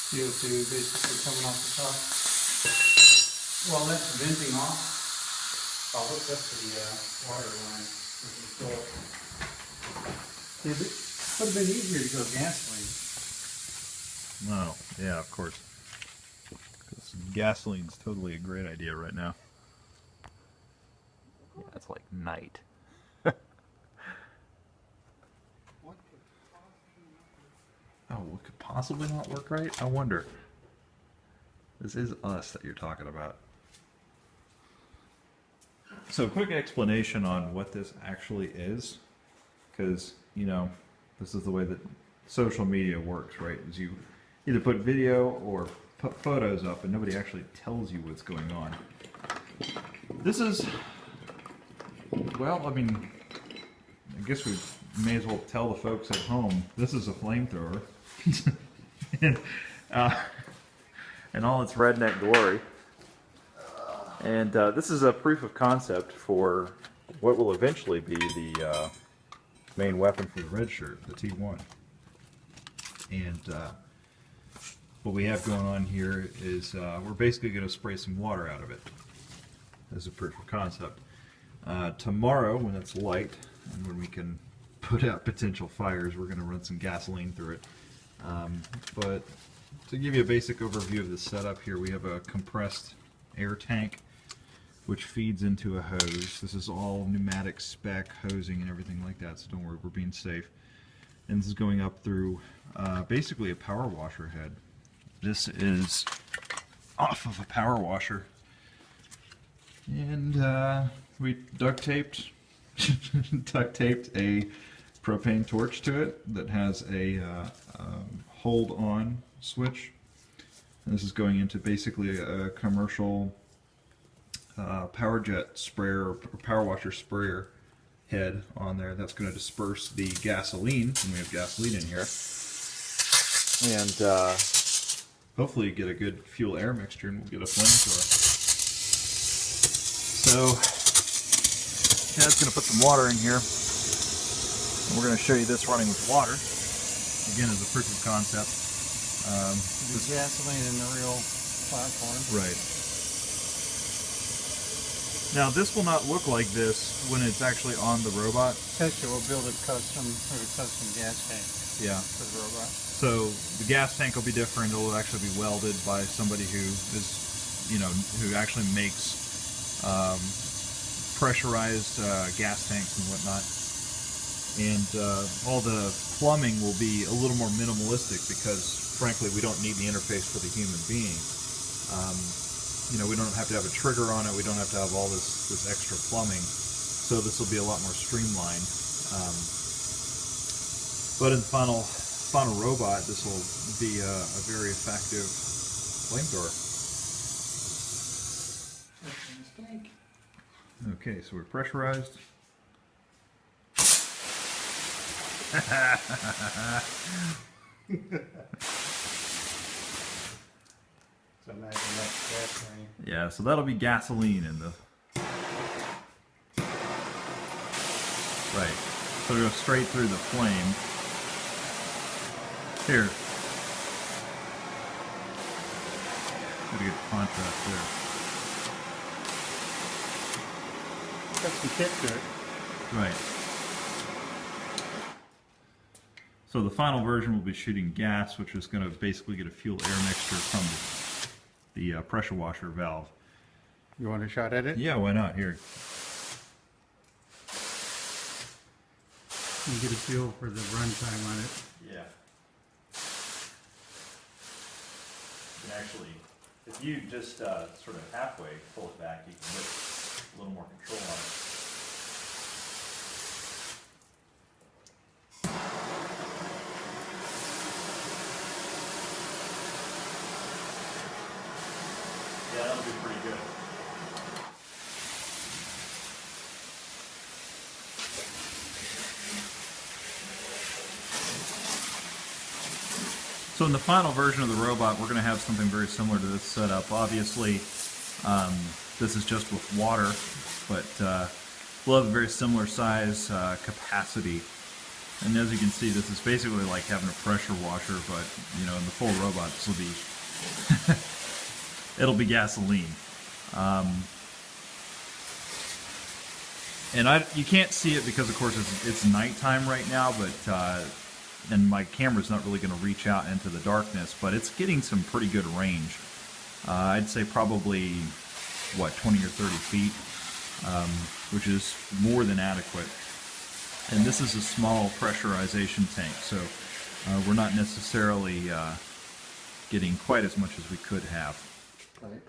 CO2 basically coming off the top. Well, that's venting off. I'll hook up the water line. It would have been easier to go gasoline. No, yeah, of course. 'Cause gasoline's totally a great idea right now. Yeah, it's like night. Oh, what could possibly not work right? I wonder. This is us that you're talking about. So, quick explanation on what this actually is, because, you know, this is the way that social media works, right? Is you either put video or put photos up and nobody actually tells you what's going on. This is, well, I mean, I guess we may as well tell the folks at home, this is a flamethrower. and, in all its redneck glory. And this is a proof of concept for what will eventually be the main weapon for the red shirt, the T1. And what we have going on here is we're basically going to spray some water out of it as a proof of concept. Tomorrow, when it's light and when we can put out potential fires, we're going to run some gasoline through it. But to give you a basic overview of the setup here, we have a compressed air tank which feeds into a hose. This is all pneumatic spec hosing and everything like that, so don't worry, we're being safe. And this is going up through basically a power washer head. This is off of a power washer. And we duct taped a propane torch to it that has a hold on switch. And this is going into basically a commercial power jet sprayer or power washer sprayer head on there. That's going to disperse the gasoline, and we have gasoline in here. And hopefully get a good fuel air mixture and we'll get a flamethrower. So Chad's going to put some water in here. And we're going to show you this running with water. Again, as a proof of concept. This gasoline in the real platform. Right. Now this will not look like this when it's actually on the robot. Actually, we'll build a custom gas tank. Yeah. For the robot. So the gas tank will be different. It will actually be welded by somebody who is, you know, who actually makes pressurized gas tanks and whatnot. And all the plumbing will be a little more minimalistic because, frankly, we don't need the interface for the human being. You know, we don't have to have a trigger on it. We don't have to have all this extra plumbing. So this will be a lot more streamlined. But in the final robot, this will be a very effective flamethrower. Okay, so we're pressurized. So imagine that's gasoline. Yeah, so that'll be gasoline in the... Right. So it'll go straight through the flame. Here. Gotta get the contrast there. Got some kick to it. Right. So the final version will be shooting gas, which is going to basically get a fuel air mixture from the pressure washer valve. You want a shot at it? Yeah, why not? Here. You get a feel for the runtime on it. Yeah. You can actually, if you just sort of halfway pull it back, you can get a little more control on it. Yeah, that'll be pretty good. So in the final version of the robot, we're going to have something very similar to this setup. Obviously, this is just with water, but we'll have a very similar size capacity And as you can see, this is basically like having a pressure washer, but you know, in the full robot, this will be it'll be gasoline. And you can't see it because, of course, it's nighttime right now, but and my camera's not really going to reach out into the darkness, but it's getting some pretty good range. I'd say probably, what, 20 or 30 feet, which is more than adequate. And this is a small pressurization tank, so we're not necessarily getting quite as much as we could have. Right.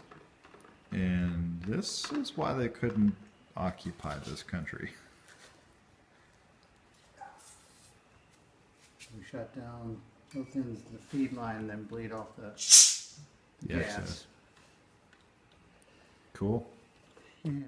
And this is why they couldn't occupy this country. We shut down both ends of the feed line and then bleed off the Yes. gas. Cool. Yeah.